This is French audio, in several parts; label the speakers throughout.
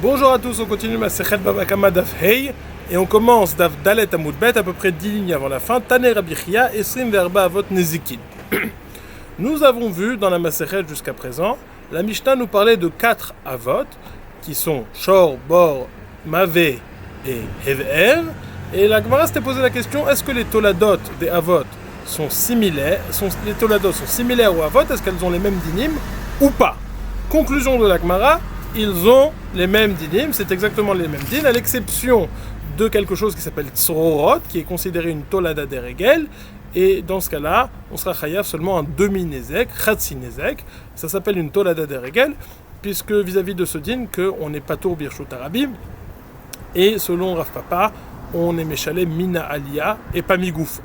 Speaker 1: Bonjour à tous, on continue ma Sechet Baba Kama Daf Hey et on commence Daf Dalet Amud Bet à peu près 10 lignes avant la fin. Taner Rabbi Chia Esrim Verba Avot Nezikin. Nous avons vu dans la Masechet jusqu'à présent, la Mishnah nous parlait de 4 Avot qui sont Shor, Bor, Mavé et Hever. Et la Gemara s'était posé la question, est-ce que les Toladot des Avot sont similaires, les Toladot sont similaires aux Avot, est-ce qu'elles ont les mêmes dynimes ou pas? Conclusion de la Gemara, ils ont les mêmes dynimes, c'est exactement les mêmes dynimes, à l'exception de quelque chose qui s'appelle Tzrorot, qui est considéré une Tolada des Regel, et dans ce cas-là, on sera chayav seulement un demi-nézek, Khatsi Nézek, ça s'appelle une Tolada des Regel, puisque vis-à-vis de ce din, qu'on n'est pas tour Birshut Arabim, et selon Rav Papa, on est méchalé Mina Aliyah et pas Migouf.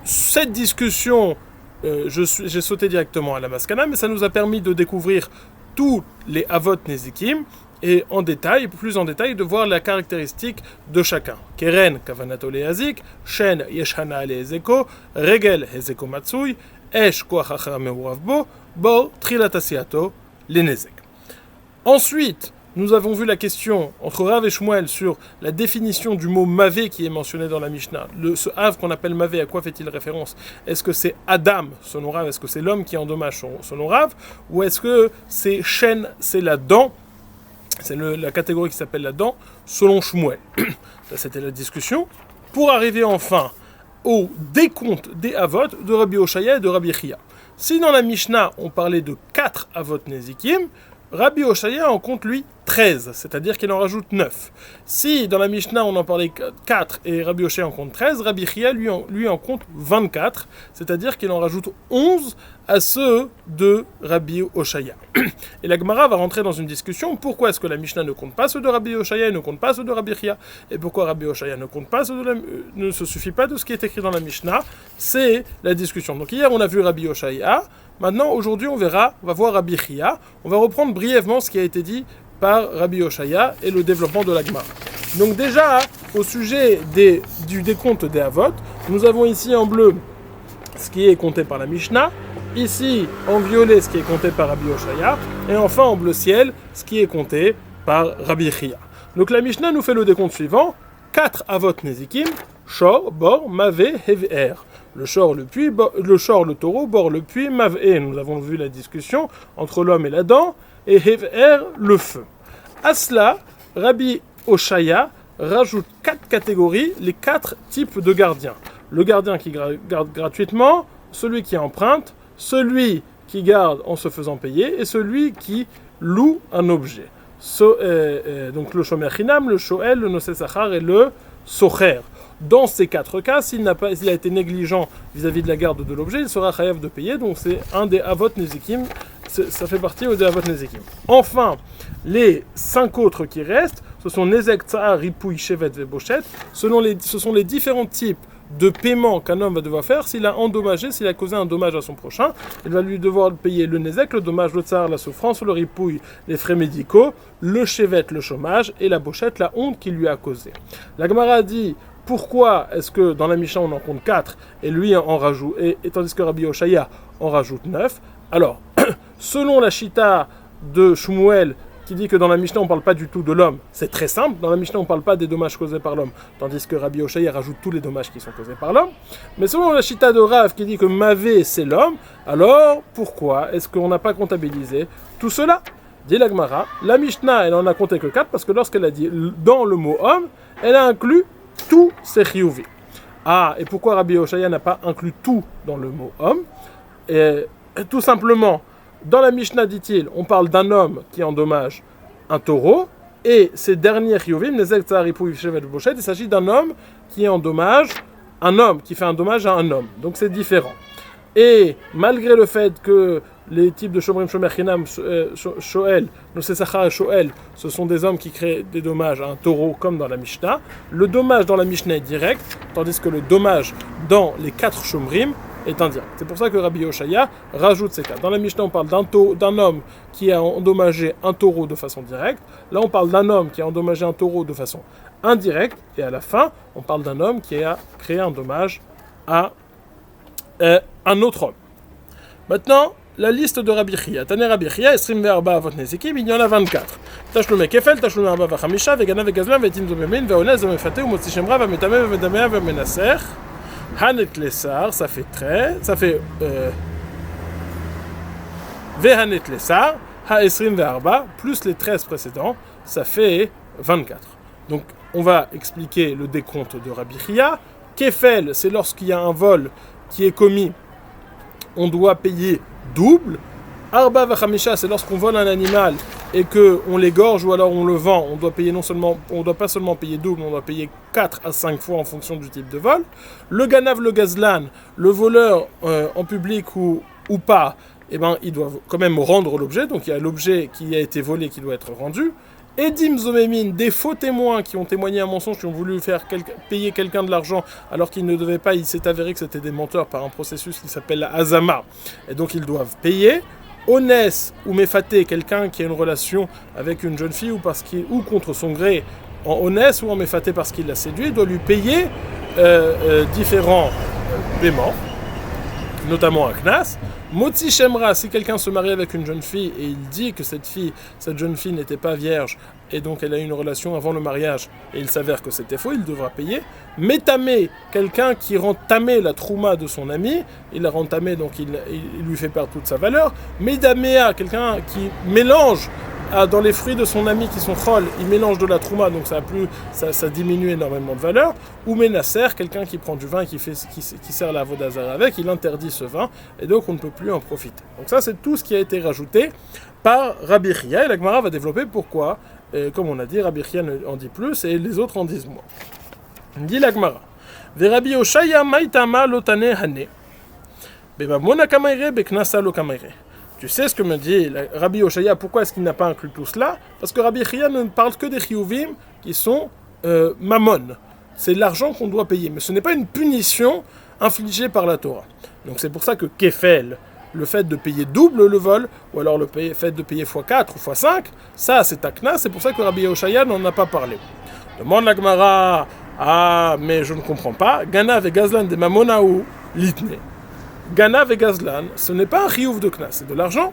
Speaker 1: Cette discussion, j'ai sauté directement à la Maskana, mais ça nous a permis de découvrir tous les Avot Nezikim et en détail, plus en détail, de voir la caractéristique de chacun. Keren Kavanato Leazik, Shen Yeshana Leezeko, Regel Hezeko Matsui, Esh Koachacha Meuravbo, Bor Trilatasiato Lenezek. Ensuite, nous avons vu la question entre Rav et Shmuel sur la définition du mot mavé qui est mentionné dans la Mishnah. Ce Hav qu'on appelle mavé, à quoi fait-il référence? Est-ce que c'est Adam, selon Rav? Est-ce que c'est l'homme qui endommage, selon Rav? Ou est-ce que c'est Shen, c'est la dent? C'est la catégorie qui s'appelle la dent, selon Shmuel. Ça, c'était la discussion. Pour arriver enfin au décompte des Avot de Rabbi Oshaya et de Rabbi Chia. Si dans la Mishnah, on parlait de 4 Avot Nezikim, Rabbi Oshaya en compte, lui, 13, c'est-à-dire qu'il en rajoute 9. Si, dans la Mishnah, on en parlait 4 et Rabbi Oshaya en compte 13, Rabbi Chia, lui en compte 24, c'est-à-dire qu'il en rajoute 11 à ceux de Rabbi Oshaya. Et la Gemara va rentrer dans une discussion, pourquoi est-ce que la Mishnah ne compte pas ceux de Rabbi Oshaya et ne compte pas ceux de Rabbi Chia? Et pourquoi Rabbi Oshaya ne compte pas ne se suffit pas de ce qui est écrit dans la Mishnah? C'est la discussion. Donc hier, on a vu Rabbi Oshaya. Maintenant, aujourd'hui, on va voir Rabbi Chia. On va reprendre brièvement ce qui a été dit par Rabbi Oshaya et le développement de la Gemara. Donc déjà, au sujet du décompte des Avot, nous avons ici en bleu ce qui est compté par la Mishnah, ici en violet ce qui est compté par Rabbi Oshaya, et enfin en bleu ciel ce qui est compté par Rabbi Chia. Donc la Mishnah nous fait le décompte suivant, 4 Avot Nezikim, Shor, Bor, Mavé, Hever. Le Shor, le puits, le Shor, le taureau, Bor, le puits, Mavé. Nous avons vu la discussion entre l'homme et la dent, et Hever, le feu. À cela, Rabbi Oshaya rajoute 4 catégories, les 4 types de gardiens. Le gardien qui garde gratuitement, celui qui emprunte, celui qui garde en se faisant payer, et celui qui loue un objet. Donc le Shomer Chinam, le Shoel, le Nosé Sachar et le Socher. Dans ces 4 cas, s'il a été négligent vis-à-vis de la garde de l'objet, il sera chayav de payer, donc c'est un des Avot Nezikim, ça fait partie des Avot Nezikim. Enfin, les 5 autres qui restent, ce sont Nezek, Tsahar, Ripouy, Shevet, Veboshet, ce sont les différents types de paiement qu'un homme va devoir faire s'il a causé un dommage à son prochain. Il va lui devoir payer le Nezek, le dommage, le Tsahar, la souffrance, le Ripouy, les frais médicaux, le Shevet, le chômage, et la Bochette, la honte qu'il lui a causée. La Gemara dit, pourquoi est-ce que dans la Mishnah on en compte 4 et lui en rajoute, et tandis que Rabbi Oshaya en rajoute 9? Alors, selon la Shita de Shmuel, qui dit que dans la Mishnah on ne parle pas du tout de l'homme, c'est très simple, dans la Mishnah on ne parle pas des dommages causés par l'homme, tandis que Rabbi Oshaya rajoute tous les dommages qui sont causés par l'homme. Mais selon la Shita de Rav qui dit que Mavé c'est l'homme, alors pourquoi est-ce qu'on n'a pas comptabilisé tout cela? Dit la Gemara, la Mishnah elle en a compté que 4 parce que lorsqu'elle a dit dans le mot homme, elle a inclus tous ces chiyuvi. Ah, et pourquoi Rabbi Oshaya n'a pas inclus tout dans le mot homme? Et tout simplement, dans la Mishnah, dit-il, on parle d'un homme qui endommage un taureau, et ces derniers chiyuvim, Nezek, Tsahar, Ripouy, Shevet, Boshet, il s'agit d'un homme qui endommage un homme, qui fait un dommage à un homme. Donc c'est différent. Et malgré le fait que les types de Shomrim, Shomer Chinam, Shoel, Nosé Sachar et Shoel, ce sont des hommes qui créent des dommages à un taureau comme dans la Mishnah, le dommage dans la Mishnah est direct, tandis que le dommage dans les 4 Shomrim est indirect. C'est pour ça que Rabbi Oshaya rajoute ces cas. Dans la Mishnah, on parle d'un homme qui a endommagé un taureau de façon directe. Là, on parle d'un homme qui a endommagé un taureau de façon indirecte. Et à la fin, on parle d'un homme qui a créé un dommage à un autre homme. Maintenant, la liste de Rabbi Chia. Taner Rabbi Chia, Esrim Verba Avot Nezikim, il y en a 24. תשלומי כפל, תשלומי ארבע וחמישה, וגנב וגזלן, ועתים זוממין, ואונס ומפתה, ומוציא שם רע, ומטמא ומדמע ומנסח. הנתלסר, ça fait 13, ça fait... והנתלסר, ה-24, plus les 13 précédents, ça fait 24. Donc, on va expliquer le décompte de Rabbi Chia. Kefel, c'est lorsqu'il y a un vol qui est commis, on doit payer double. Arba vachamisha, c'est lorsqu'on vole un animal et qu'on l'égorge ou alors on le vend, on doit payer non seulement, on doit pas seulement payer double, on doit payer 4 à 5 fois en fonction du type de vol. Le ganav, le gazlan, le voleur en public ou pas, eh ben, ils doivent quand même rendre l'objet, donc il y a l'objet qui a été volé qui doit être rendu. Edim Zomémin, des faux témoins qui ont témoigné un mensonge, qui ont voulu faire payer quelqu'un de l'argent alors qu'ils ne devaient pas, il s'est avéré que c'était des menteurs par un processus qui s'appelle la Hazama, et donc ils doivent payer. Onès ou Mefaté, quelqu'un qui a une relation avec une jeune fille ou contre son gré, en Onès ou en Mefaté parce qu'il l'a séduit, doit lui payer différents paiements, notamment un knas. Motzi Shemra, si quelqu'un se marie avec une jeune fille et il dit que cette jeune fille n'était pas vierge et donc elle a eu une relation avant le mariage et il s'avère que c'était faux, il devra payer. Métamé, quelqu'un qui rend tamé la trouma de son ami, il la rend tamé donc il lui fait perdre toute sa valeur. Médaméa, quelqu'un qui mélange dans les fruits de son ami qui sont chol, il mélange de la trouma, donc ça diminue énormément de valeur. Ou Ménasser, quelqu'un qui prend du vin et qui sert la vodazara avec, il interdit ce vin, et donc on ne peut plus en profiter. Donc ça, c'est tout ce qui a été rajouté par Rabbi Chia, et la Gemara va développer pourquoi, comme on a dit, Rabbi Chia en dit plus, et les autres en disent moins. Dit la Gemara, Ve Rabbi Oshaya maitama lotane hane, beba mona kamaire beknasa lo kamaire. Tu sais ce que me dit Rabbi Oshaya, pourquoi est-ce qu'il n'a pas inclus tout cela? Parce que Rabbi Chia ne parle que des chiyuvim qui sont mammon. C'est l'argent qu'on doit payer, mais ce n'est pas une punition infligée par la Torah. Donc c'est pour ça que Kefel, le fait de payer double le vol, ou alors le fait de payer x4 ou x5, ça c'est Takna, c'est pour ça que Rabbi Oshaya n'en a pas parlé. Demande la Gemara, ah mais je ne comprends pas, Ganav et Gazlan de Mamona ou Litne. Ganav et Gazlan, ce n'est pas un chiyuv de knas, c'est de l'argent.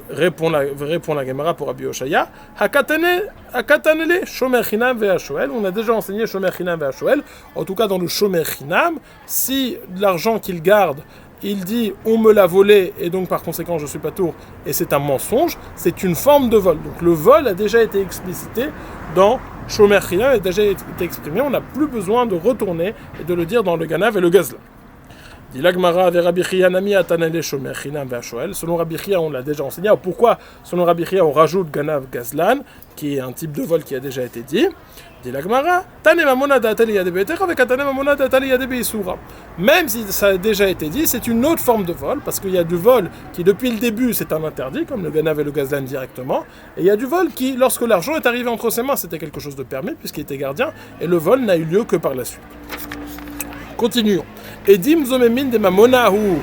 Speaker 1: Répond la Gemara pour Rabbi Oshaya. Hakatanele shomer chinam ve'ashoel. On a déjà enseigné shomer chinam ve'ashoel. En tout cas, dans le shomer chinam, si l'argent qu'il garde, il dit on me l'a volé et donc par conséquent je suis pas tour et c'est un mensonge, c'est une forme de vol. Donc le vol a déjà été explicité dans shomer chinam, a déjà été exprimé. On n'a plus besoin de retourner et de le dire dans le Ganav et le Gazlan. Selon Rabbi Chia, on l'a déjà enseigné. Alors pourquoi, selon Rabbi Chia, on rajoute Ganav Gazlan, qui est un type de vol qui a déjà été dit? Même si ça a déjà été dit, c'est une autre forme de vol, parce qu'il y a du vol qui, depuis le début, c'est un interdit, comme le Ganav et le Gazlan directement, et il y a du vol qui, lorsque l'argent est arrivé entre ses mains, c'était quelque chose de permis, puisqu'il était gardien, et le vol n'a eu lieu que par la suite. Continuons. Edim zomemin de mamonahu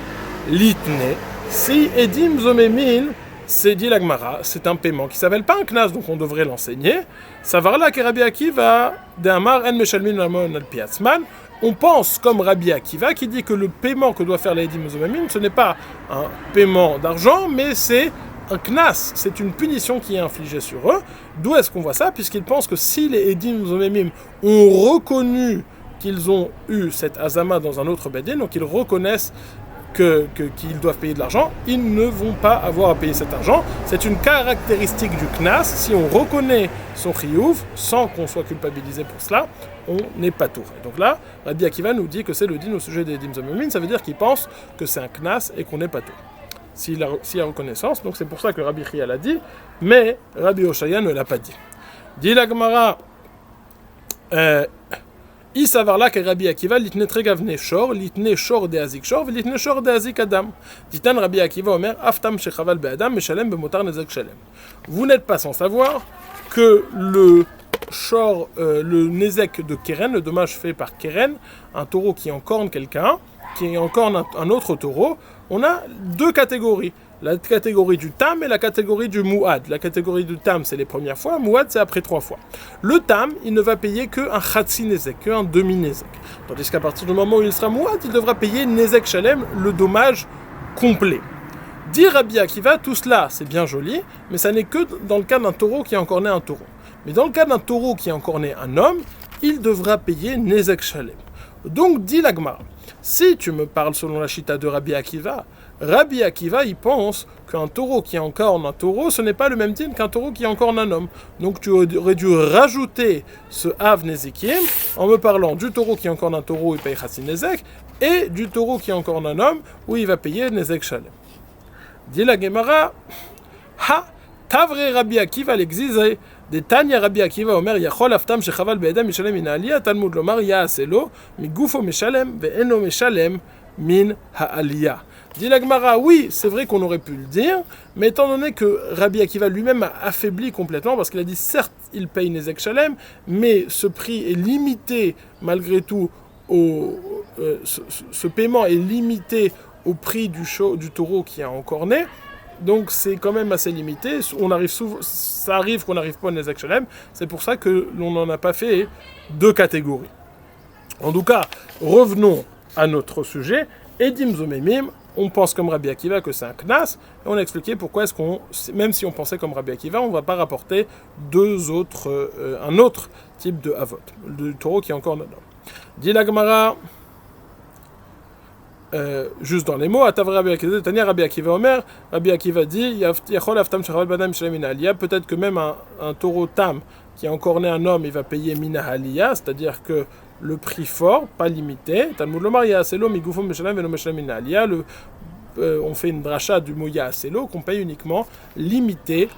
Speaker 1: litne. Si edim zomemin, c'est dit la Gemara, c'est un paiement qui s'appelle pas un knas, donc on devrait l'enseigner. Savarla que Rabbi Akiva de Amar en meshalmin mamon al piatzman. On pense comme Rabbi Akiva qui dit que le paiement que doit faire les edim zomemin, ce n'est pas un paiement d'argent, mais c'est un knas, c'est une punition qui est infligée sur eux. D'où est-ce qu'on voit ça? Puisqu'ils pensent que si les edim zomemim ont reconnu qu'ils ont eu cette azama dans un autre bedin, donc ils reconnaissent qu'ils doivent payer de l'argent, ils ne vont pas avoir à payer cet argent. C'est une caractéristique du knas. Si on reconnaît son chiyuv sans qu'on soit culpabilisé pour cela, on n'est pas tour. Et donc là, Rabbi Akiva nous dit que c'est le din au sujet des dim zomemin, ça veut dire qu'il pense que c'est un knas et qu'on n'est pas tour. S'il y a reconnaissance, donc c'est pour ça que Rabbi Chia l'a dit, mais Rabbi Oshaya ne l'a pas dit. Dit la Gemara, Isavarla que Rabbi Akiva litne tregavne shor, litne shor de azik shor, litne shor de azik adam. Ditan Rabbi Akiva omer aftam shechaval be adam meshalem bemotar nezek shalem. Vous n'êtes pas sans savoir que le shor, le nezek de Keren, le dommage fait par Keren, un taureau qui encorne quelqu'un, qui encorne un autre taureau, on a deux catégories. La catégorie du tam et la catégorie du mouad. La catégorie du tam, c'est les premières fois, mouad, c'est après 3 fois. Le tam, il ne va payer qu'un chatsi nezek, qu'un demi-nezek. Tandis qu'à partir du moment où il sera mouad, il devra payer nezek shalem, le dommage complet. Dit Rabbi Akiva, tout cela, c'est bien joli, mais ça n'est que dans le cas d'un taureau qui a encore né un taureau. Mais dans le cas d'un taureau qui a encore né un homme, il devra payer Nezek Shalem. Donc, dit la Gemara, si tu me parles selon la chita de Rabbi Akiva, il pense qu'un taureau qui encorne un taureau, ce n'est pas le même din qu'un taureau qui encorne un homme. Donc tu aurais dû rajouter ce Av Nezikim en me parlant du taureau qui encorne un taureau, il paye Chassin Nezek, et du taureau qui encorne un homme, où il va payer Nezek Shalem. Dit la Gemara, Ha, Tavre Rabbi Akiva l'exisait. Des Tanya Rabbi Akiva Omer Yachol Aftam Shechaval Be'edam Mishalem Min Aliyah Talmud Lomar Yaaselo Migufo Mishalem Ve'eno Mishalem Min Ha'aliyah. Dit la Gemara, oui, c'est vrai qu'on aurait pu le dire, mais étant donné que Rabbi Akiva lui-même a affaibli complètement, parce qu'il a dit certes il paye Nezek Shalem, mais ce prix est limité malgré tout ce paiement est limité au prix du taureau qui a encore né. Donc c'est quand même assez limité. Ça arrive qu'on n'arrive pas à Nezek Shalem. C'est pour ça que l'on n'en a pas fait deux catégories. En tout cas, revenons à notre sujet. Edim Zomemim, on pense comme Rabbi Akiva que c'est un knas. Et on a expliqué pourquoi est-ce qu'on, même si on pensait comme Rabbi Akiva, on ne va pas rapporter un autre type de avot, le taureau qui est encore non. Dit la Gemara. Juste dans les mots, Tania Rabbi Akiva Omer, Rabbi Akiva dit, peut-être que même un taureau tam qui a encore né un homme, il va payer Mina Aliyah, c'est-à-dire que le prix fort, pas limité. Talmud Lomar Yaaselo Migufo Meshalem Veno Meshalem Mina Aliyah. On fait une dracha du mot Yaaselo qu'on paye uniquement limité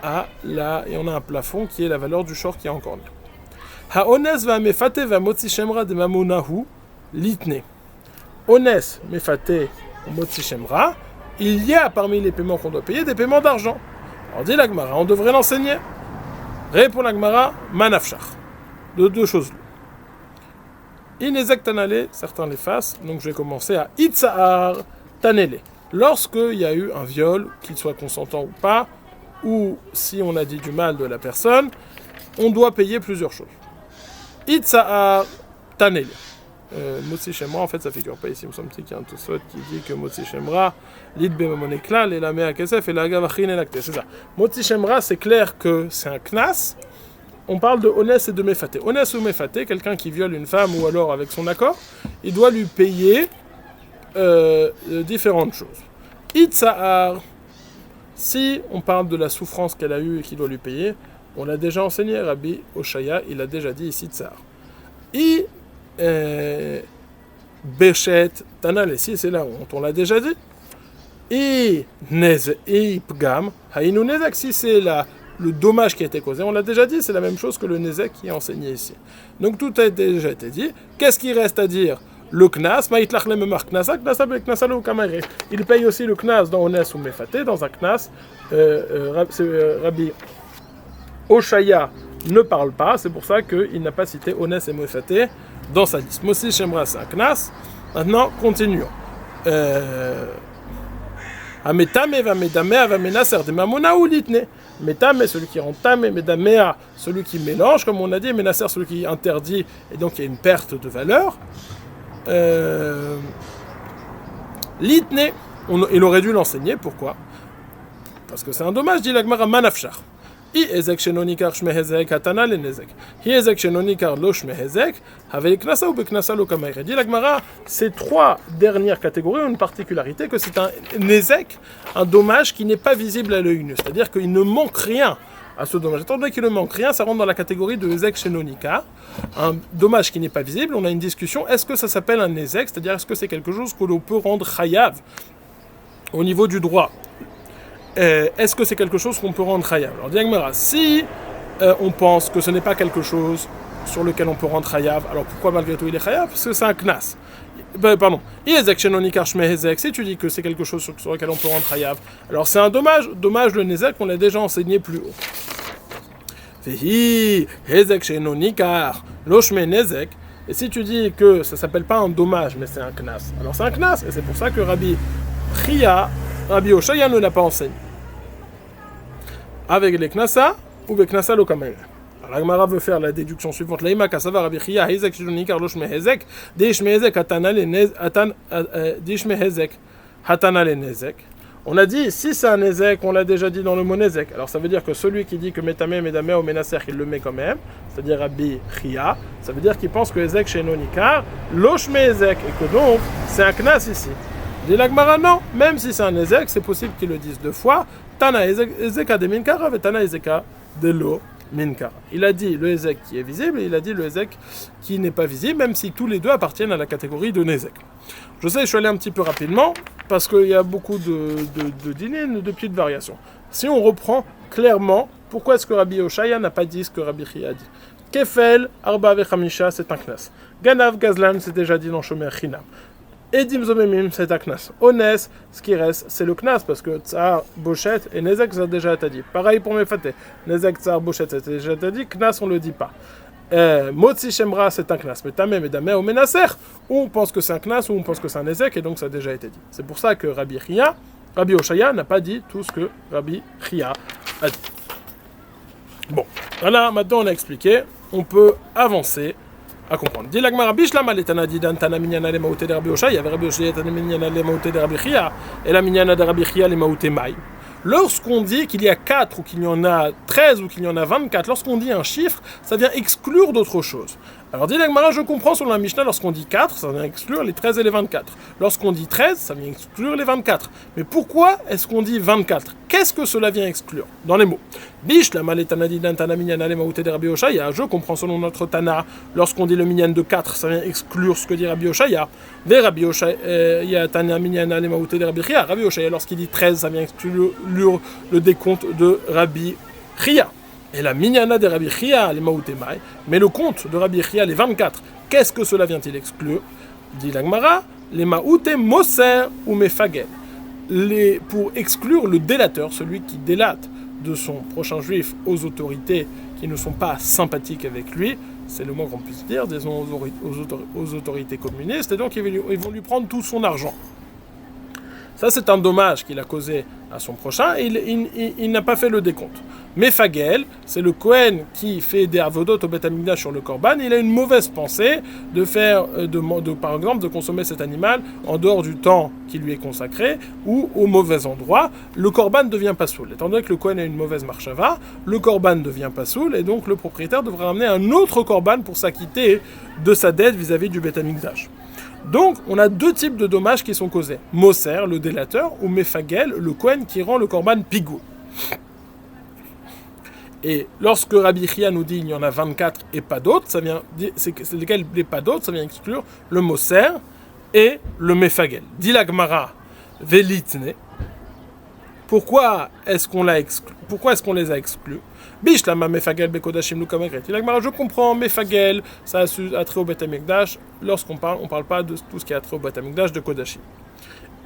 Speaker 1: et on a un plafond qui est la valeur du short qui est encore né. Ha'ones va mefate va motzi shemra de mamunahu litne. Ones, Mefate, Motzi Shemra, il y a parmi les paiements qu'on doit payer des paiements d'argent. Alors dit la Gemara, on devrait l'enseigner. Répond la Gemara, Manafshach. De deux choses. Inezek Tanale, certains l'effacent, donc je vais commencer à Itzahar Tanele. Lorsqu'il y a eu un viol, qu'il soit consentant ou pas, ou si on a dit du mal de la personne, on doit payer plusieurs choses. Itzahar Tanele. Motzi Shemra, en fait, ça figure pas ici. Il me semble qu'il y a un Tosfot qui dit que Motzi Shemra, l'id bemoneklal et la mea kesef et la gavachin et l'acte. C'est ça. Motzi Shemra, c'est clair que c'est un knas. On parle de Onès et de Mefate. Onès ou Mefate, quelqu'un qui viole une femme ou alors avec son accord, il doit lui payer différentes choses. Itzahar, si on parle de la souffrance qu'elle a eue et qu'il doit lui payer, on l'a déjà enseigné, Rabbi Oshaya, il a déjà dit ici Tsahar. Bechet Tanal, ici c'est la honte, on l'a déjà dit. Et Pgam, Haïnou Nezek, si c'est le dommage qui a été causé, on l'a déjà dit, c'est la même chose que le Nezek qui est enseigné ici. Donc tout a déjà été dit. Qu'est-ce qu'il reste à dire? Le Knas, il paye aussi le Knas dans Ones ou Mefate, dans un Knas. Rabbi Oshaya ne parle pas, c'est pour ça qu'il n'a pas cité Ones et Mefate dans sa liste. Motzi Shemra, c'est un knas. Maintenant, continuons. Ametame va medamea va menaser de mamona ou litne. Metame, celui qui rend tame, medamea, celui qui mélange, comme on a dit, menaser, celui qui interdit, et donc il y a une perte de valeur. Litne, il aurait dû l'enseigner, pourquoi? Parce que c'est un dommage, dit l'agmara manafshar. Dit l'agmara, ces trois dernières catégories ont une particularité, que c'est un nezek, un dommage qui n'est pas visible à l'œil nu, c'est-à-dire qu'il ne manque rien à ce dommage. Étant donné qu'il ne manque rien, ça rentre dans la catégorie de nezek shenonika, un dommage qui n'est pas visible. On a une discussion, est-ce que ça s'appelle un nezek, c'est-à-dire est-ce que c'est quelque chose que l'on peut rendre chayav au niveau du droit? Est-ce que c'est quelque chose qu'on peut rendre chayav? Alors, Diagmara, si on pense que ce n'est pas quelque chose sur lequel on peut rendre chayav, alors pourquoi malgré tout il est chayav? Parce que c'est un knas. Pardon. Si tu dis que c'est quelque chose sur lequel on peut rendre chayav, alors c'est un dommage. Dommage, le nezek, on l'a déjà enseigné plus haut. Et si tu dis que ça s'appelle pas un dommage, mais c'est un knas, alors c'est un knas, et c'est pour ça que Rabbi Oshaya ne l'a pas enseigné. Avec les knasa ou les knasa lo kamel. Alors la Gemara veut faire la déduction suivante. Laïma kasava Rabbi Chia hezek shilonikar lo shmehezek deish mehezek hatana le nezek. On a dit, si c'est un Nézek, on l'a déjà dit dans le mot Nézek. Alors ça veut dire que celui qui dit que Metame, Medame ou Menaser, il le met quand même, c'est-à-dire Rabbi Chia, ça veut dire qu'il pense que Ezek chez Nonikar, Loshme Ezek, et que donc c'est un Knas ici. Dit l'Agmara, non, même si c'est un Ezek, c'est possible qu'il le dise deux fois. Tana Ezeka de Minkara, et Tana Ezeka de Lo Minkara. Il a dit le Ezek qui est visible, et il a dit le Ezek qui n'est pas visible, même si tous les deux appartiennent à la catégorie de Nézek. Je sais, je suis allé un petit peu rapidement, parce qu'il y a beaucoup de dîners, de petites variations. Si on reprend clairement, pourquoi est-ce que Rabbi Oshaya n'a pas dit ce que Rabbi Chia a dit? Kefel, Arba Vechamisha, c'est un Knas. Ganav, Gazlan, c'est déjà dit dans Shomer Chinam. Edim Zomemim, c'est un Knas. Ones, ce qui reste, c'est le Knas, parce que Tsar, Bochet et Nezek, ça a déjà été dit. Pareil pour Mefaté. Nezek, Tsar, Bochet, ça a déjà été dit. Knas, on ne le dit pas. Motzi Shemra, c'est un Knas. Mais Tamé, Medame ou Menaser, on pense que c'est un Knas ou on pense que c'est un Nezek, et donc ça a déjà été dit. C'est pour ça que Rabbi Oshaya n'a pas dit tout ce que Rabbi Chia a dit. Bon, voilà, maintenant on a expliqué, on peut avancer à comprendre. Dit l'Agmara Bishlama letana didan tana minyana le maouté de Rabbi Oshaya, avait Rabbi Oshaya tana minyana le maouté de Rabbi Chia, et la minyana de Rabbi Chia le maouté maï. Lorsqu'on dit qu'il y a 4 ou qu'il y en a 13 ou qu'il y en a 24, lorsqu'on dit un chiffre, ça vient exclure d'autres choses. Alors dit l'Agmara, je comprends sur la Mishnah, lorsqu'on dit 4, ça vient exclure les 13 et les 24. Lorsqu'on dit 13, ça vient exclure les 24. Mais pourquoi est-ce qu'on dit 24? Qu'est-ce que cela vient exclure? Dans les mots. Bish, la maletana didan tana minyana le maouté de Rabbi Oshaya, je comprends selon notre Tana, lorsqu'on dit le minyan de 4, ça vient exclure ce que dit Rabbi Oshaya. Ve Rabbi Oshaya tana minyana le maouté de Rabbi Chia. Rabbi Oshaya, lorsqu'il dit 13, ça vient exclure le décompte de Rabbi Chia. Et la minyana de Rabbi Chia, les maouté maï, mais le compte de Rabbi Chia, les 24, qu'est-ce que cela vient-il exclure? Dit l'Agmara, les maouté moser ou mefagel. Pour exclure le délateur, celui qui délate de son prochain juif aux autorités qui ne sont pas sympathiques avec lui, c'est le moins qu'on puisse dire, disons aux autorités communistes, et donc ils vont lui prendre tout son argent. Ça, c'est un dommage qu'il a causé à son prochain, et il n'a pas fait le décompte. Mefagel, c'est le Kohen qui fait des avodot au Beth Amikdash sur le Korban. Il a une mauvaise pensée de faire, par exemple, de consommer cet animal en dehors du temps qui lui est consacré ou au mauvais endroit. Le Korban devient pasoul. Étant donné que le Kohen a une mauvaise marchava, le Korban devient pasoul et donc le propriétaire devra ramener un autre Korban pour s'acquitter de sa dette vis-à-vis du Beth Amikdash. Donc, on a deux types de dommages qui sont causés. Moser, le délateur, ou Mefagel, le Kohen qui rend le Korban pigou. Et lorsque Rabbi Chia nous dit qu'il y en a 24 et pas d'autres, c'est lesquels les pas d'autres, ça vient exclure le Moser et le Mefagel. Dit la Gemara, Velitne. Pourquoi est-ce qu'on les a exclus? Bishlama Mefagel Bekodashim Lukamegret. Dit la Gemara, je comprends, Mefagel, ça a trait au Beth Amikdash. Lorsqu'on parle, on ne parle pas de tout ce qui a trait au Beth Amikdash de Kodashim.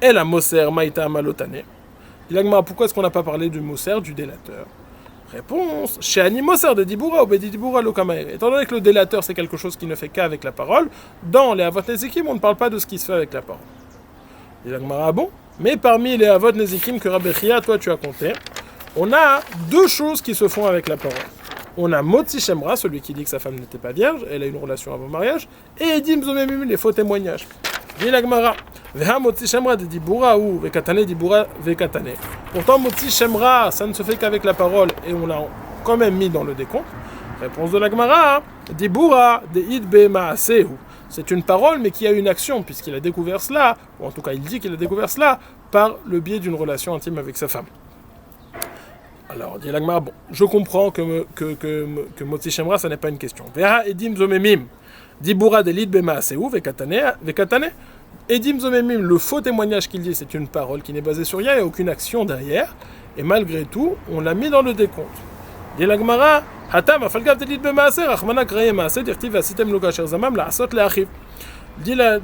Speaker 1: Et la Moser Maïta Malotane. Dit la Gemara, pourquoi est-ce qu'on n'a pas parlé du Moser, du délateur? Réponse, chez Animoser de Dibura ou Bedibura Lokamaere. Étant donné que le délateur c'est quelque chose qui ne fait qu'avec la parole, dans les Avot Nezikim on ne parle pas de ce qui se fait avec la parole. Et la Gemara, bon, mais parmi les Avot Nezikim que Rabbi Chia, toi tu as compté, on a deux choses qui se font avec la parole. On a Motzi Shemra, celui qui dit que sa femme n'était pas vierge, elle a une relation avant mariage, et Edim Zomemim, les faux témoignages. Dit la Gemara, Veha Motzi Shemra de Dibura ou Vekatane Dibura Vekatane. Pourtant, Motzi Shemra, ça ne se fait qu'avec la parole, et on l'a quand même mis dans le décompte. Réponse de la Gemara, Dibura de Idbe Maasehu. C'est une parole, mais qui a une action, puisqu'il a découvert cela, ou en tout cas il dit qu'il a découvert cela, par le biais d'une relation intime avec sa femme. Alors, dit la Gemara, bon, je comprends que Motzi Shemra, ça n'est pas une question. Veha Edim Zomemim. Dibura de l'idbe Maasehu Vekatane. Edim Zomemim, le faux témoignage qu'il dit, c'est une parole qui n'est basée sur rien, il n'y a aucune action derrière, et malgré tout, on l'a mis dans le décompte. Dit la Gemara, Hatam afalgav de l'idbe Maaser, Achmana kraye Maaser, dirtiv asitem lo kasher zamam la asot le achiv. Dit la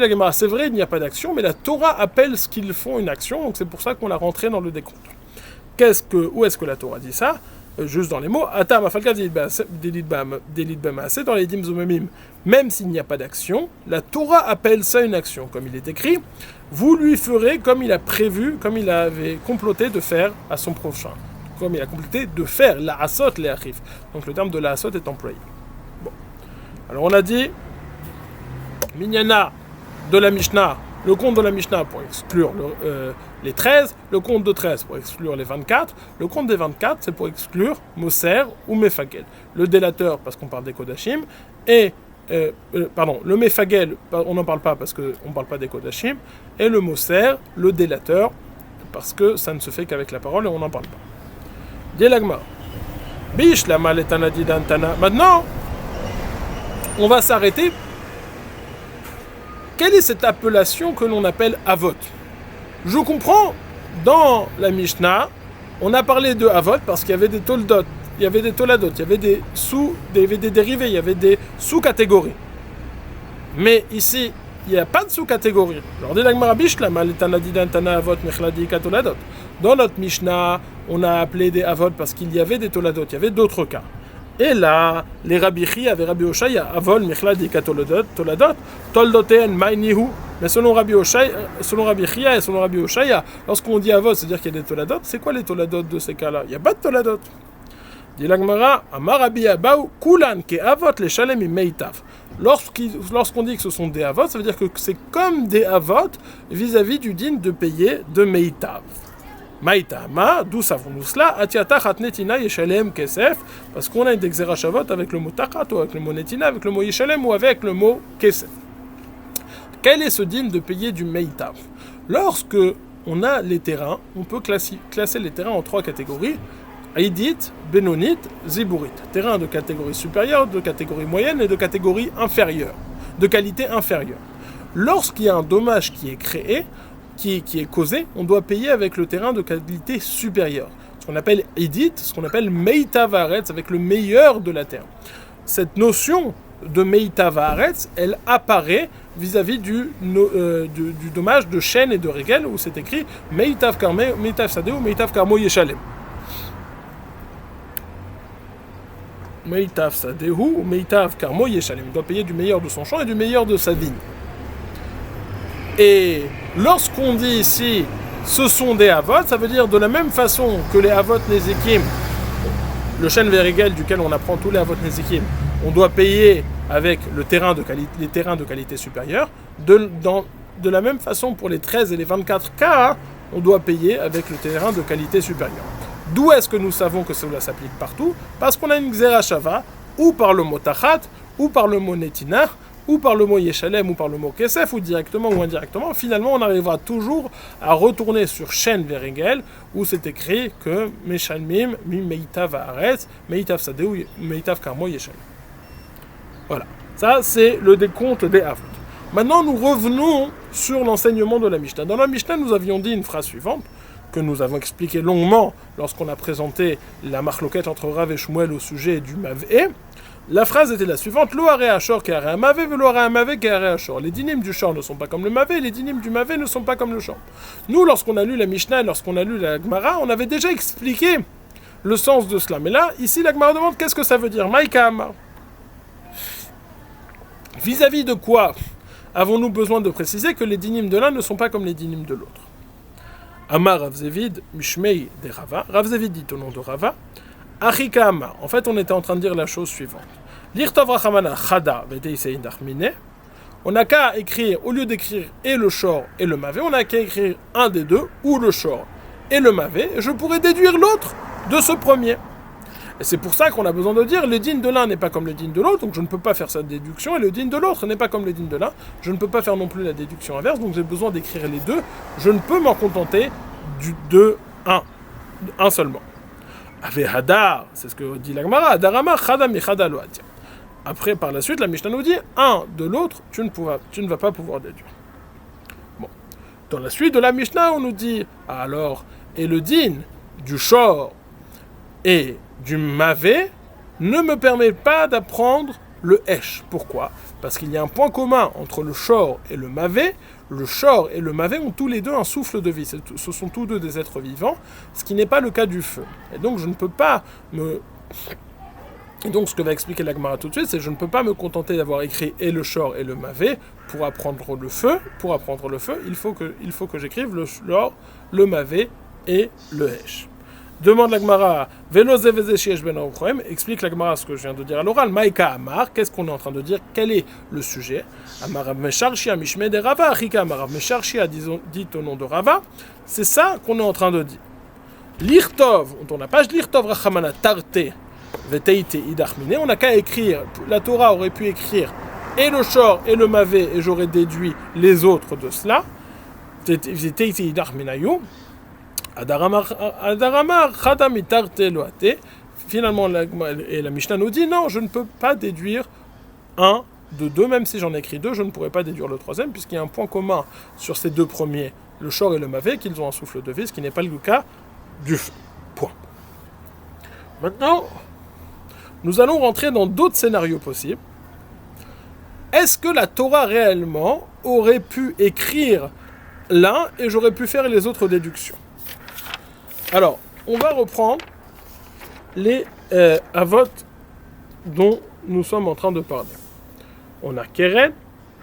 Speaker 1: Gemara, c'est vrai, il n'y a pas d'action, mais la Torah appelle ce qu'ils font une action, donc c'est pour ça qu'on l'a rentré dans le décompte. Où est-ce que la Torah dit ça? Juste dans les mots, Atam afalgav delidbe Maaser, dans les dim zomemim. Même s'il n'y a pas d'action, la Torah appelle ça une action. Comme il est écrit, vous lui ferez comme il a prévu, comme il avait comploté de faire à son prochain. Comme il a comploté de faire la asot les achif. Donc le terme de la asot est employé. Bon. Alors on a dit, Minyana de la Mishnah, le compte de la Mishnah pour exclure les 13, le compte de 13 pour exclure les 24, le compte des 24 c'est pour exclure Moser ou Mefagel. Le délateur parce qu'on parle des Kodashim, et le Mefagel, on n'en parle pas parce qu'on ne parle pas des Kodashim, et le Moser, le délateur, parce que ça ne se fait qu'avec la parole et on n'en parle pas. Dielagma. Bish la maletana didantana. Maintenant, on va s'arrêter. Quelle est cette appellation que l'on appelle Avot? Je comprends, dans la Mishnah, on a parlé de Avot parce qu'il y avait des Toldot, il y avait des Toladot, il y avait des dérivés, il y avait des sous-catégories. Mais ici, il n'y a pas de sous-catégorie. Alors, dans notre Mishnah, on a appelé des Avot parce qu'il y avait des Toladot, il y avait d'autres cas. Et là, les Rabbi Chia et Rabbi Oshaya, Avol, Michladi, Toladot, Toldoten, Mainihu. Mais selon Rabbi Chia et selon Rabbi Oshaya, lorsqu'on dit Avot, c'est-à-dire qu'il y a des Toladot, c'est quoi les Toladot de ces cas-là? Il n'y a pas de Toladot. Dit l'Agmara, Amar Rabbi Abaou, Kulan, ke Avot, les Shalem et Meitav. Lorsqu'on dit que ce sont des Avot, ça veut dire que c'est comme des Avot vis-à-vis du digne de payer de Meitav. Maïtama, d'où savons-nous cela? Atiata chatnetina yeshalem kesef, parce qu'on a une xerashavot avec le mot tachat, ou avec le mot netina, avec le mot yeshalem, ou avec le mot kesef. Quel est ce digne de payer du meitav? Lorsque on a les terrains, on peut classer les terrains en 3 catégories: Aïdit, Benonit, Ziburit. Terrain de catégorie supérieure, de catégorie moyenne et de catégorie inférieure, de qualité inférieure. Lorsqu'il y a un dommage qui est créé, qui est causé, on doit payer avec le terrain de qualité supérieure. Ce qu'on appelle Edit, ce qu'on appelle Meitav Haaretz, avec le meilleur de la terre. Cette notion de Meitav Haaretz, elle apparaît vis-à-vis du dommage de chêne et de régel, où c'est écrit Meitav Sadeh ou Meitav Karmo Yeshalem. Meitav Sadeh ou Meitav Karmo Yeshalem. Il doit payer du meilleur de son champ et du meilleur de sa vigne. Et lorsqu'on dit ici, ce sont des Avot, ça veut dire de la même façon que les Avot Nezikim, le chêne Verigel duquel on apprend tous les Avot Nezikim, on doit payer avec les terrains de qualité supérieure. De la même façon pour les 13 et les 24 cas, on doit payer avec le terrain de qualité supérieure. D'où est-ce que nous savons que cela s'applique partout? Parce qu'on a une Xerashava, ou par le mot Tachat, ou par le mot Netina, ou par le mot Yeshalem, ou par le mot Kesef, ou directement ou indirectement, finalement on arrivera toujours à retourner sur Shen Verigel, où c'est écrit que Meshalmim, Mi Meitav Haaretz, Meitav Sadeh ou Meitav Karmo Yeshalem. Voilà, ça c'est le décompte des Avot. Maintenant nous revenons sur l'enseignement de la Mishnah. Dans la Mishnah nous avions dit une phrase suivante, que nous avons expliqué longuement lorsqu'on a présenté la marloquette entre Rav et Shmuel au sujet du Mavé. La phrase était la suivante: Lo hare Ashor ke hare Mavé, velo hare Mavé ke hare Ashor. Les dynimes du Shor ne sont pas comme le Mavé, les dynimes du Mavé ne sont pas comme le Shor. Nous, lorsqu'on a lu la Mishnah, lorsqu'on a lu la Gemara, on avait déjà expliqué le sens de cela. Mais là, ici, la Gemara demande qu'est-ce que ça veut dire. Maïka Amar. Vis-à-vis de quoi avons-nous besoin de préciser que les dynimes de l'un ne sont pas comme les dynimes de l'autre? Amar Rav Zevid, Mishmei de Rava. Rav Zevid dit au nom de Rava. Achika Amar. En fait, on était en train de dire la chose suivante. L'irtav rachamana chada v'teisein dachmine. On n'a qu'à écrire, au lieu d'écrire et le shor et le mavé, on n'a qu'à écrire un des deux, ou le shor et le mavé, et je pourrais déduire l'autre de ce premier. Et c'est pour ça qu'on a besoin de dire le din de l'un n'est pas comme le din de l'autre, donc je ne peux pas faire cette déduction, et le din de l'autre n'est pas comme le din de l'un, je ne peux pas faire non plus la déduction inverse, donc j'ai besoin d'écrire les deux, je ne peux m'en contenter de un seulement. Ave hadar, c'est ce que dit la Gemara, hadarama chada mi chada lo atia. Après, par la suite, la Mishnah nous dit un de l'autre, tu ne vas pas pouvoir déduire. Bon. Dans la suite de la Mishnah, on nous dit alors, et le din du shor et du mavé ne me permet pas d'apprendre le hesh. Pourquoi? Parce qu'il y a un point commun entre le shor et le mavé. Le shor et le mavé ont tous les deux un souffle de vie. Ce sont tous deux des êtres vivants, ce qui n'est pas le cas du feu. Et donc, je ne peux pas me... Et donc, ce que va expliquer la Gemara tout de suite, c'est que je ne peux pas me contenter d'avoir écrit et le shor et le mavé pour apprendre le feu. Pour apprendre le feu, il faut que j'écrive le shor, le mavé et le hesh. Demande la Gemara, explique la Gemara ce que je viens de dire à l'oral. Maïka Amar, qu'est-ce qu'on est en train de dire? Quel est le sujet? Amar Mesharshia Mishme de Rava, Achika Amar Mesharshia dit au nom de Rava. C'est ça qu'on est en train de dire. L'Irtov, on tourne la page, l'Irtov Rachamana Tarte Veteite Idachmine, on n'a qu'à écrire, la Torah aurait pu écrire et le Shor et le Mavé, et j'aurais déduit les autres de cela. Veteite Idachminayu. Adaramar Chadam Itarte Loate. Finalement, la Mishnah nous dit non, je ne peux pas déduire un de deux, même si j'en ai écrit deux, je ne pourrais pas déduire le troisième, puisqu'il y a un point commun sur ces deux premiers, le Shor et le Mavé, qu'ils ont un souffle de vie, ce qui n'est pas le cas du feu. Point. Maintenant, nous allons rentrer dans d'autres scénarios possibles. Est-ce que la Torah réellement aurait pu écrire l'un et j'aurais pu faire les autres déductions? Alors, on va reprendre les avot dont nous sommes en train de parler. On a Keren,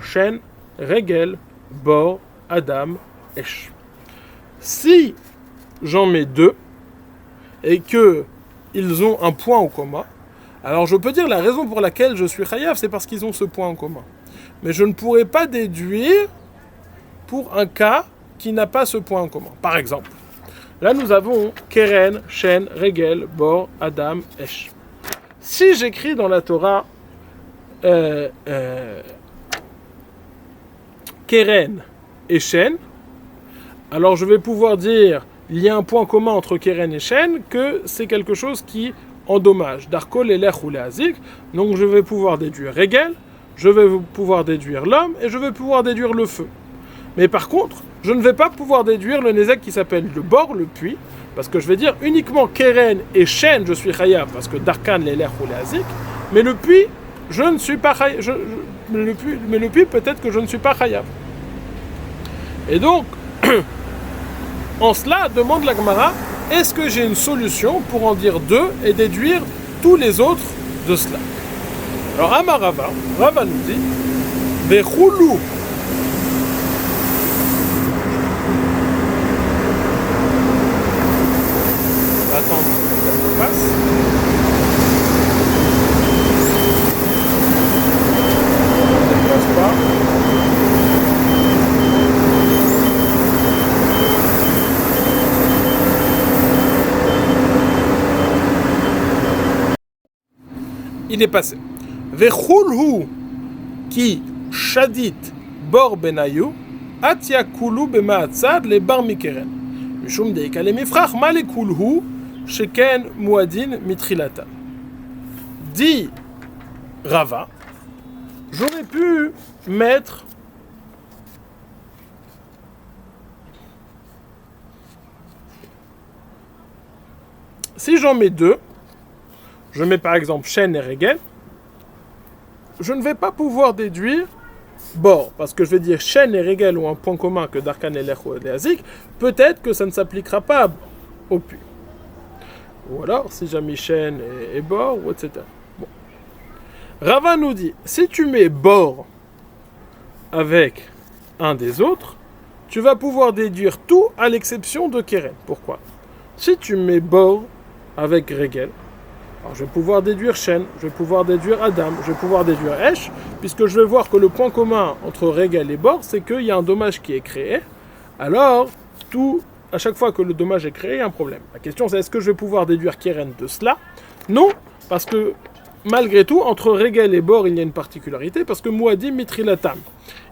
Speaker 1: Shen, Regel, Bor, Adam, Esh. Si j'en mets deux et que ils ont un point en commun, alors je peux dire la raison pour laquelle je suis chayav, c'est parce qu'ils ont ce point en commun. Mais je ne pourrais pas déduire pour un cas qui n'a pas ce point en commun. Par exemple, là nous avons Keren, Shen, Regel, Bor, Adam, Esh. Si j'écris dans la Torah Keren et Shen, alors je vais pouvoir dire il y a un point commun entre Keren et Shen, que c'est quelque chose qui endommage. Darkol et Lech ou Leazik. Donc je vais pouvoir déduire Regel, je vais pouvoir déduire l'homme et je vais pouvoir déduire le feu. Mais par contre, je ne vais pas pouvoir déduire le Nézek qui s'appelle le Bor, le puits, parce que je vais dire uniquement Keren et Shen, je suis Chayav, parce que Darkan, les Lech ou Leazik, mais le puits, je ne suis pas Chayav. Mais le puits, peut-être que je ne suis pas Chayav. Et donc, en cela, demande la Gemara, est-ce que j'ai une solution pour en dire deux et déduire tous les autres de cela? Alors, Amarava, Rava nous dit, Vechoulou. On va attendre que ça passe. Ça ne passe pas. Il est passé. Vechulhu ki shadit bor benayu atiakulu bemaatzad le bar mikeren. Mishum deika le mifrach malekulhu sheken muadin mitrilatan. Dit Rava, j'aurais pu mettre si j'en mets deux. Je mets par exemple Shen et Regel, je ne vais pas pouvoir déduire Bor, parce que je vais dire Shen et Regel ont un point commun que Darkan et Lech ou Leazik, peut-être que ça ne s'appliquera pas au puits. Ou alors, si j'ai mis Shen et Bor, etc. Bon. Rava nous dit, si tu mets Bor avec un des autres, tu vas pouvoir déduire tout à l'exception de Keren. Pourquoi? Si tu mets Bor avec Regel, alors, je vais pouvoir déduire Shen, je vais pouvoir déduire Adam, je vais pouvoir déduire Esh, puisque je vais voir que le point commun entre Regel et Bor, c'est qu'il y a un dommage qui est créé. Alors, à chaque fois que le dommage est créé, il y a un problème. La question c'est, est-ce que je vais pouvoir déduire Keren de cela? Non, parce que malgré tout, entre Regel et Bor, il y a une particularité, parce que Mouadim Mitrilatam.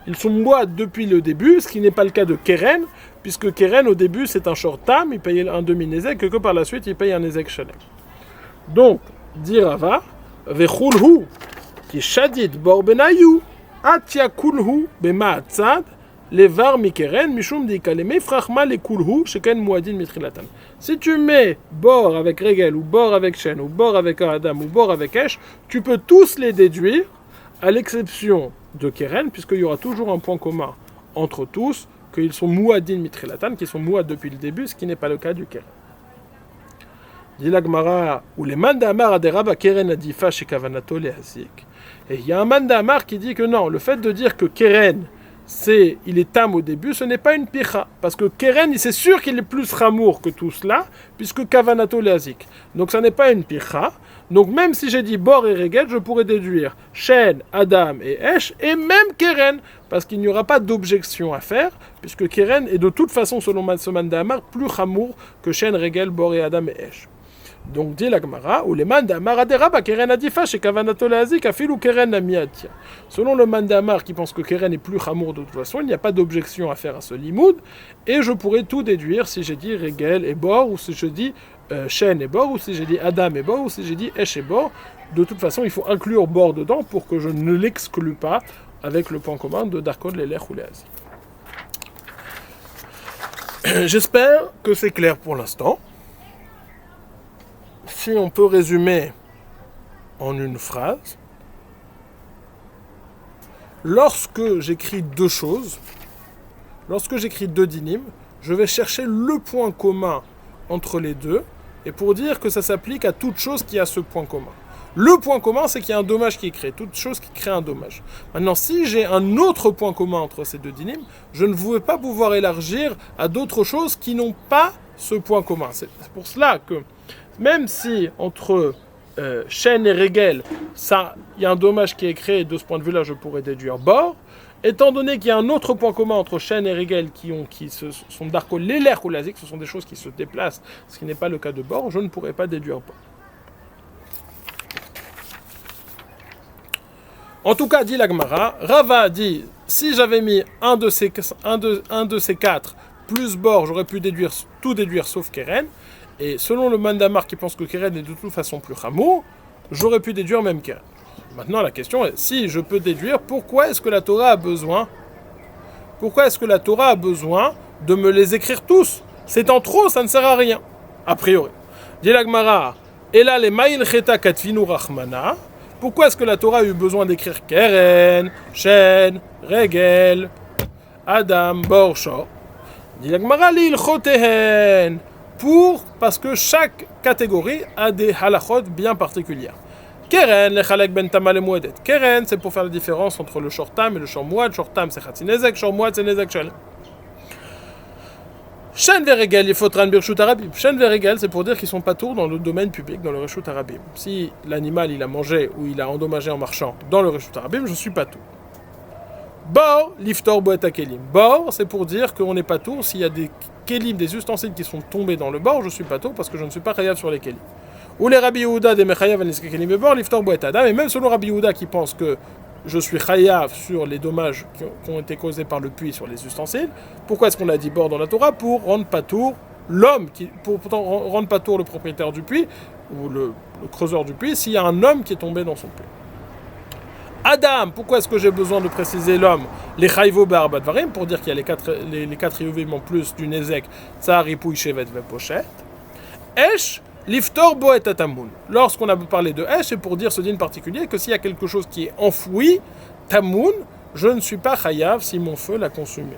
Speaker 1: Ils sont Mouad depuis le début, ce qui n'est pas le cas de Keren, puisque Keren, au début, c'est un short tam, il paye un demi-nézek, que par la suite, il paye un nézek shalem. Donc, dit Rava, Vechulhu, qui shadit bor benayu, atiakulhu bemaatzad, levar mikeren, mishum dikaleme, frachma lekulhu, sheken muadin mitrilatan. Si tu mets bor avec Regel, ou bor avec Shen, ou bor avec Adam, ou bor avec Esh, tu peux tous les déduire, à l'exception de Keren, puisqu'il y aura toujours un point commun entre tous, qu'ils sont muadin mitrilatan, qui sont muad depuis le début, ce qui n'est pas le cas du Keren. Dit la Gemara, ou les mandamar aderaba Keren adifa chez Kavanato le Hazik. Et il y a un mandamar qui dit que non, le fait de dire que Keren il est tam au début, ce n'est pas une picha. Parce que keren, c'est sûr qu'il est plus ramour que tout cela, puisque kavanato leazik. Donc ça n'est pas une picha. Donc même si j'ai dit bor et regel, je pourrais déduire shen, adam et esh, et même keren, parce qu'il n'y aura pas d'objection à faire, puisque keren est de toute façon, selon ce mandamar, plus ramour que shen, regel, bor et adam et esh. Donc dit la Gemara, ou les mandamar aderaba keren adifa chez kavanato leazik afil ou keren namiatia. Selon le mandamar qui pense que keren est plus ramour de toute façon, il n'y a pas d'objection à faire à ce limoud, et je pourrais tout déduire si j'ai dit regel et bor, ou si je dis shen et bor, ou si j'ai dit adam et bor, ou si j'ai dit esh et bor. De toute façon, il faut inclure bor dedans pour que je ne l'exclue pas avec le point commun de darkon, lelech ou leazik. J'espère que c'est clair pour l'instant. Si on peut résumer en une phrase, lorsque j'écris deux choses, lorsque j'écris deux dynimes, je vais chercher le point commun entre les deux, et pour dire que ça s'applique à toute chose qui a ce point commun. Le point commun, c'est qu'il y a un dommage qui est créé, toute chose qui crée un dommage. Maintenant, si j'ai un autre point commun entre ces deux dynimes, je ne vais pas pouvoir élargir à d'autres choses qui n'ont pas ce point commun. C'est pour cela que même si entre shen et regel, il y a un dommage qui est créé, de ce point de vue-là, je pourrais déduire bor. Étant donné qu'il y a un autre point commun entre shen et regel qui sont darko lelech ou leazik, ce sont des choses qui se déplacent, ce qui n'est pas le cas de bor, je ne pourrais pas déduire bor. En tout cas, dit la Gemara, Rava dit, si j'avais mis un de ces quatre plus bor, j'aurais pu tout déduire sauf keren. Et selon le mandamar qui pense que keren est de toute façon plus ramour, j'aurais pu déduire même keren. Maintenant, la question est, si je peux déduire, pourquoi est-ce que la Torah a besoin de me les écrire tous? C'est en trop, ça ne sert à rien, a priori. Dit la Gemara, et là les ma'il cheta katvinu rachmana. Pourquoi est-ce que la Torah a eu besoin d'écrire keren, shen, regel, adam, bor, shor? Dit la Gemara, l'il chotehen. Parce que chaque catégorie a des halachot bien particulières. Keren, le chalek ben tamal et mouedet. Keren, c'est pour faire la différence entre le shortam et le shormouad. Shortam, c'est chatzinezek, shormouad, c'est nezek shel. Shen veregel, il faut tran birshut arabim. Shen veregel, c'est pour dire qu'ils sont pas tours dans le domaine public, dans le reshut arabim. Si l'animal, il a mangé ou il a endommagé en marchant dans le reshut arabim, je suis pas tour. Bor, liftor boet kelim. Bor, c'est pour dire qu'on n'est pas tour s'il y a des kelim, des ustensiles qui sont tombés dans le bord, je suis pas tour parce que je ne suis pas chayav sur les kelim. Ou les Rabbi Yehuda des mechayav aniske kelim et bor, liftor boet adam. Et même selon Rabbi Yehuda qui pense que je suis chayav sur les dommages qui ont été causés par le puits sur les ustensiles, pourquoi est-ce qu'on a dit bor dans la Torah? Pour rendre pas tour l'homme, pour rendre pas tour le propriétaire du puits ou le creuseur du puits s'il y a un homme qui est tombé dans son puits. Adam, pourquoi est-ce que j'ai besoin de préciser l'homme? Les chayvo be'arbadvarim, pour dire qu'il y a les quatre yuvim en plus du nezek, tsar, ipouy, shevet, vepochet. Esh, liftor boet atamoun. Lorsqu'on a parlé de esh, c'est pour dire ce din particulier que s'il y a quelque chose qui est enfoui, tamoun, je ne suis pas chayav si mon feu l'a consumé.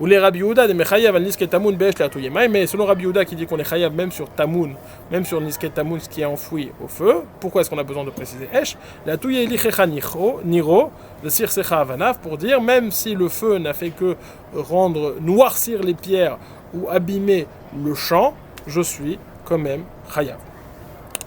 Speaker 1: Ou les Rabbi Yehuda de mechayav al nisket tamoun be'esh le'atouyemai, mais selon Rabbi Yehuda qui dit qu'on est chayav même sur tamoun, même sur nisket tamoun, ce qui est enfoui au feu, pourquoi est-ce qu'on a besoin de préciser esh? L'atouyé lichecha niro, le sirsecha avanav, pour dire même si le feu n'a fait que noircir les pierres ou abîmer le champ, je suis quand même chayav.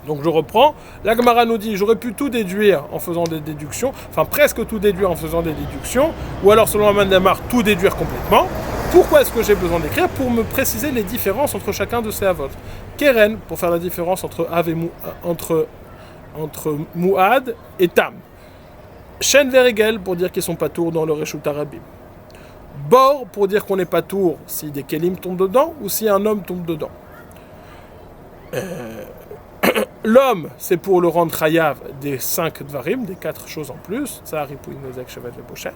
Speaker 1: Donc je reprends, la Gemara nous dit, j'aurais pu tout déduire en faisant des déductions, enfin presque tout déduire en faisant des déductions, ou alors selon Amand Damar, tout déduire complètement. Pourquoi est-ce que j'ai besoin d'écrire? Pour me préciser les différences entre chacun de ces avot. Keren, pour faire la différence entre av et entre Mouad et Tam. Shen veregel, pour dire qu'ils sont pas tours dans le reshut arabim. Bor, pour dire qu'on n'est pas tour si des kelim tombent dedans, ou si un homme tombe dedans. L'homme, c'est pour le rendre chayav des 5 dvarim, des 4 choses en plus, tsar, ipouy, nezek, shevet, vepochet.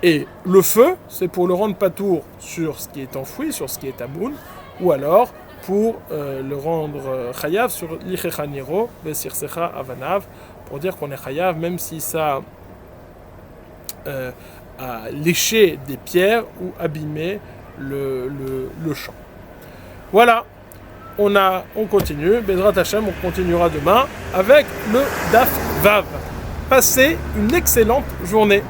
Speaker 1: Et le feu, c'est pour le rendre patour sur ce qui est enfoui, sur ce qui est tamoun, ou alors pour le rendre chayav sur l'ichecha niro, vesirsecha avanav, pour dire qu'on est chayav même si ça a léché des pierres ou abîmé le champ. Voilà. On continue, Bezrat Hashem, on continuera demain avec le Daf Vav. Passez une excellente journée.